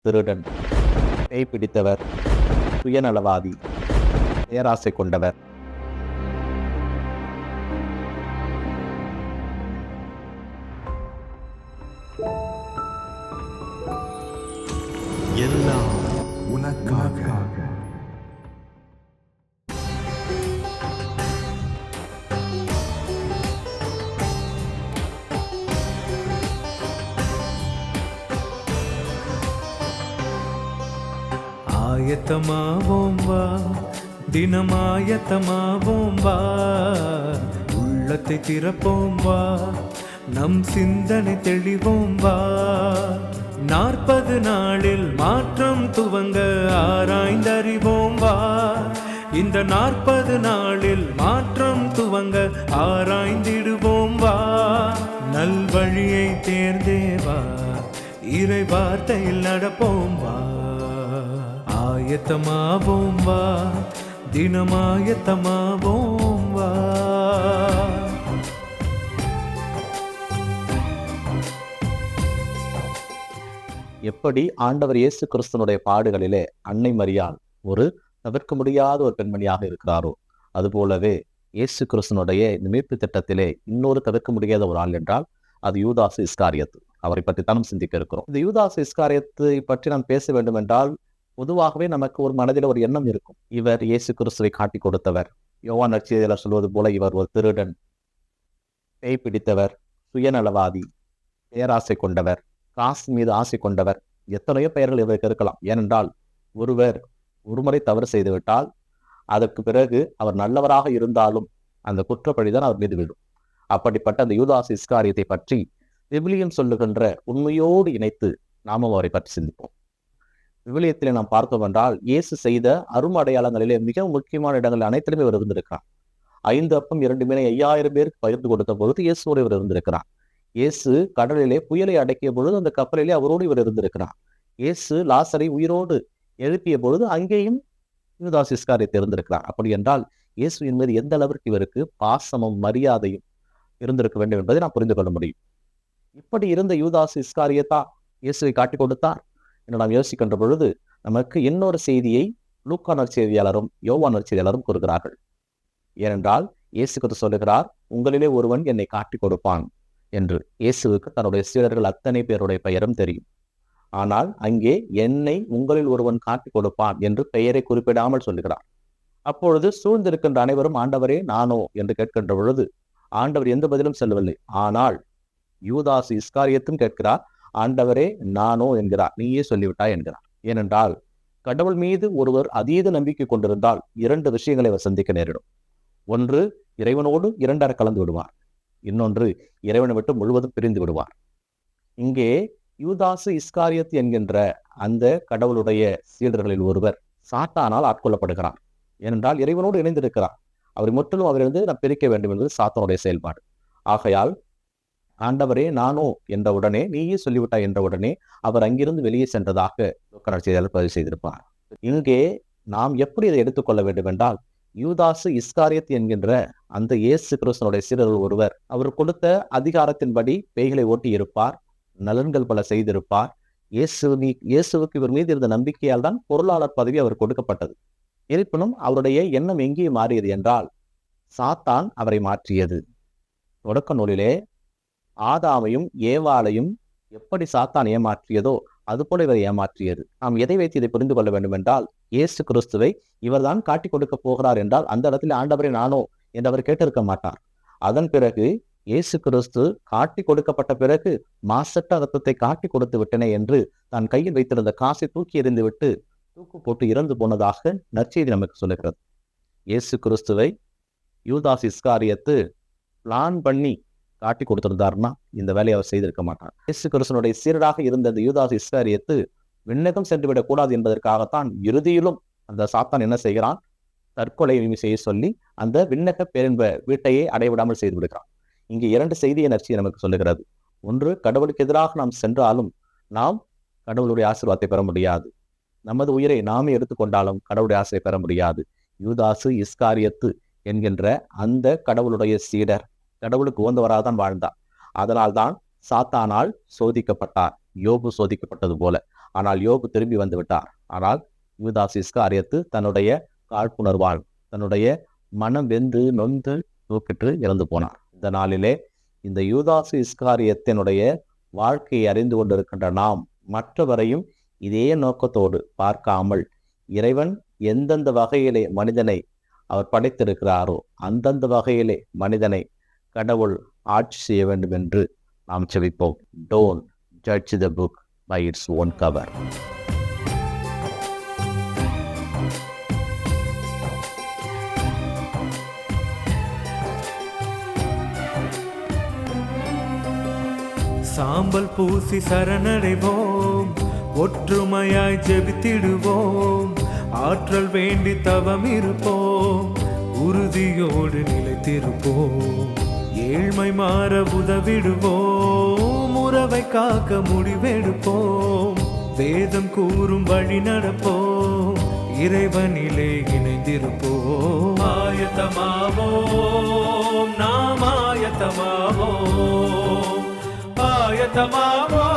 திருடன், பேய் பிடித்தவர், சுயநலவாதி, பேராசை கொண்டவர். எல்லாம் உனக்காக. ஆயத்தமாவோம் வா, தினமாயத்தமாவோம் வா, உள்ளத்தை திறப்போம் வா, நம் சிந்தனை தெளிவோம் வா. 40 நாளில் மாற்றம் துவங்க ஆராய்ந்தறிவோம் வா. இந்த 40 நாளில் மாற்றம் துவங்க ஆராய்ந்திடுவோம் வா. நல்வழியை தேர்ந்தே வா, இறை வார்த்தையில் நடப்போம் வா. ஆயத்தமாவோம் வா, தினமாயத்தமாவோம் வா. எப்படி ஆண்டவர் இயேசு கிறிஸ்துனுடைய பாடுகளிலே அன்னை மரியாள் ஒரு தவிர்க்க முடியாத ஒரு பெண்மணியாக இருக்கிறாரோ, அதுபோலவே இயேசு கிறிஸ்துனுடைய மீட்பு திட்டத்திலே இன்னொரு தவிர்க்க முடியாத ஒரு ஆள் என்றால் அது யூதாசு இஸ்காரியத்து. அவரை பற்றி தான் சிந்திக்க இருக்கிறோம். இந்த யூதாசு இஸ்காரியத்தை பற்றி நான் பேச வேண்டும் என்றால் பொதுவாகவே நமக்கு ஒரு மனதில் ஒரு எண்ணம் இருக்கும். இவர் இயேசு கிறிஸ்துவை காட்டி கொடுத்தவர். யோவான் நற்செய்தியாளர் சொல்வது போல இவர் ஒரு திருடன், பேய் பிடித்தவர், சுயநலவாதி, பேராசை கொண்டவர், காசு மீது ஆசை கொண்டவர், எத்தனையோ பெயர்கள் இவருக்கு இருக்கலாம். ஏனென்றால் ஒருவர் ஒருமுறை தவறு செய்துவிட்டால் அதற்கு பிறகு அவர் நல்லவராக இருந்தாலும் அந்த குற்றப்பழிதான் அவர் மீது விடும். அப்படிப்பட்ட அந்த யூதாசு இஸ்காரியத்தை பற்றி விவிலியம் சொல்லுகின்ற உண்மையோடு இணைத்து நாமும் அவரை பற்றி சிந்திப்போம். விவிலியத்திலே நாம் பார்த்தோம் என்றால் இயேசு செய்த அருமடையாளங்களிலே மிக முக்கியமான இடங்கள் அனைத்திலுமே இவர் இருந்திருக்கிறார். 5 அப்பம் 2 மீனை 5000 பேருக்கு பகிர்ந்து கொடுத்த பொழுது இயேசுவோடு இவர் இருந்திருக்கிறார். இயேசு கடலிலே புயலை அடக்கிய பொழுது அந்த கப்பலிலே அவரோடு இவர் இருந்திருக்கிறார். இயேசு லாசரை உயிரோடு எழுப்பிய பொழுது அங்கேயும் யூதாசு இஸ்காரியத்தை இருந்திருக்கிறார். அப்படி என்றால் இயேசுவின் மீது எந்த அளவிற்கு இவருக்கு பாசமும் மரியாதையும் இருந்திருக்க வேண்டும் என்பதை நாம் புரிந்து கொள்ள முடியும். இப்படி இருந்த யூதாசு இஸ்காரியத்தா இயேசுவை காட்டிக் கொடுத்தார் என்று நாம் யோசிக்கின்ற பொழுது நமக்கு இன்னொரு செய்தியை லூக்கா நற்செய்தியாளரும் யோவான் நற்செய்தியாளரும் கூறுகிறார்கள். ஏனென்றால் இயேசு கிறிஸ்து சொல்லுகிறார், உங்களிலே ஒருவன் என்னை காட்டிக் கொடுப்பான் என்று. இயேசுவுக்கு தன்னுடைய சீடர்கள் அத்தனை பேருடைய பெயரும் தெரியும். ஆனால் அங்கே என்னை உங்களில் ஒருவன் காட்டிக் கொடுப்பான் என்று பெயரை குறிப்பிடாமல் சொல்லுகிறார். அப்பொழுது சூழ்ந்திருக்கின்ற அனைவரும் ஆண்டவரே நானோ என்று கேட்கின்ற பொழுது ஆண்டவர் எந்த பதிலும் சொல்லவில்லை. ஆனால் யூதாசு இஸ்காரியத்தும் கேட்கிறார், ஆண்டவரே நானோ என்கிறார், நீயே சொல்லிவிட்டாய் என்கிறார். ஏனென்றால் கடவுள் மீது ஒருவர் அதீத நம்பிக்கை கொண்டிருந்தால் 2 விஷயங்களை அவர் சந்திக்க நேரிடும். ஒன்று, இறைவனோடு 2 கலந்து விடுவார். இன்னொன்று, இறைவனை விட்டு முழுவதும் பிரிந்து விடுவார். இங்கே யூதாசு இஸ்காரியத் என்கின்ற அந்த கடவுளுடைய சீடர்களில் ஒருவர் சாத்தானால் ஆட்கொள்ளப்படுகிறார். ஏனென்றால் இறைவனோடு இணைந்திருக்கிறார். அவரை முற்றிலும் அவரிருந்து நாம் பிரிக்க வேண்டும் என்பது சாத்தானுடைய செயல்பாடு. ஆகையால் ஆண்டவரே நானோ என்ற உடனே, நீயே சொல்லிவிட்டாய் என்ற உடனே அவர் அங்கிருந்து வெளியே சென்றதாக லூக்கா நற்செய்தியாளர் பதிவு செய்திருப்பார். இங்கே நாம் எப்படி இதை எடுத்துக்கொள்ள வேண்டும் என்றால், யூதாசு இஸ்காரியத் என்கின்ற அந்த இயேசு கிறிஸ்துனுடைய சீடர்கள் ஒருவர் அவர் கொடுத்த அதிகாரத்தின்படி பேய்களை ஓட்டி இருப்பார், நலன்கள் பல செய்திருப்பார். இயேசுவுக்கு இவர் மீது இருந்த நம்பிக்கையால் தான் பொருளாளர் பதவி அவர் கொடுக்கப்பட்டது. இருப்பினும் அவருடைய எண்ணம் எங்கே மாறியது என்றால், சாத்தான் அவரை மாற்றியது. தொடக்க நூலிலே ஆதாமையும் ஏவாளையும் எப்படி சாத்தான் ஏமாற்றியதோ அதுபோல இவரை ஏமாற்றியது. நாம் எதை வைத்து இதை புரிந்து கொள்ள வேண்டும் என்றால், இயேசு கிறிஸ்துவை இவர்தான் காட்டிக் கொடுக்க போகிறார் என்றால் அந்த இடத்துல ஆண்டவரே நானோ என்று அவர் கேட்டிருக்க மாட்டார். அதன் பிறகு இயேசு கிறிஸ்து காட்டி கொடுக்கப்பட்ட பிறகு மாசற்ற ரத்தத்தை காட்டி கொடுத்து விட்டனே என்று தன் கையில் வைத்திருந்த காசை தூக்கி எறிந்து விட்டு தூக்கு போட்டு இறந்து போனதாக நற்செய்தி நமக்கு சொல்லுகிறது. இயேசு கிறிஸ்துவை யூதாசு இஸ்காரியத்து பிளான் பண்ணி காட்டி கொடுத்திருந்தார்னா இந்த வேலையை அவர் செய்திருக்க மாட்டார். இயேசு கிறிஸ்துனுடைய சீரராக இருந்த அந்த யூதாசு இஸ்காரியத்து விண்ணகம் சென்று விடக்கூடாது என்பதற்காகத்தான் இறுதியிலும் அந்த சாத்தான் என்ன செய்கிறான், தற்கொலை செய்ய சொல்லி அந்த விண்ணக பேரின்ப வீட்டையே அடைவிடாமல் செய்து விடுகிறான். இங்கே 2 செய்தியை நற்செய்தி நமக்கு சொல்லுகிறது. ஒன்று, கடவுளுக்கு எதிராக நாம் சென்றாலும் நாம் கடவுளுடைய ஆசீர்வாதத்தை பெற முடியாது. நமது உயிரை நாமே எடுத்துக்கொண்டாலும் கடவுளுடைய ஆசையை பெற முடியாது. யூதாசு இஸ்காரியத்து என்கின்ற அந்த கடவுளுடைய சீடர் கடவுளுக்கு உகந்தவராக தான் வாழ்ந்தார். அதனால்தான் சாத்தானால் சோதிக்கப்பட்டார். யோபு சோதிக்கப்பட்டது போல. ஆனால் யோபு திரும்பி வந்து விட்டார். ஆனால் யூதாஸ் இஸ்காரியத்து தன்னுடைய காழ்ப்புணர்வால், தன்னுடைய மனம் வெந்து நொந்து தூக்கிட்டு இறந்து போனார். இந்த நாளிலே இந்த யூதாசு இஸ்காரியத்தினுடைய வாழ்க்கையை அறிந்து கொண்டிருக்கின்ற நாம் மற்றவரையும் இதே நோக்கத்தோடு பார்க்காமல், இறைவன் எந்தெந்த வகையிலே மனிதனை அவர் படைத்திருக்கிறாரோ அந்தந்த வகையிலே மனிதனை கடவுள் ஆட்சி செய்ய வேண்டும் என்று நாம் செபிப்போம். Don't judge the book by its own cover. சாம்பல் பூசி சரணடைவோம், ஒற்றுமையாய் ஜெபித்திடுவோம், ஆற்றல் வேண்டி தவம் இருப்போம், உறுதியோடு நிலைத்திருப்போம், ஏழ்மை மாற உதவிடுவோம், உறவை காக்க முடிவெடுப்போம், வேதம் கூறும் வழி நடப்போம், இறைவனிலே இணைந்திருப்போம். ஆயத்தமாவோம், நாம் ஆயத்தமாவோம், ஆயத்தமாவோம்.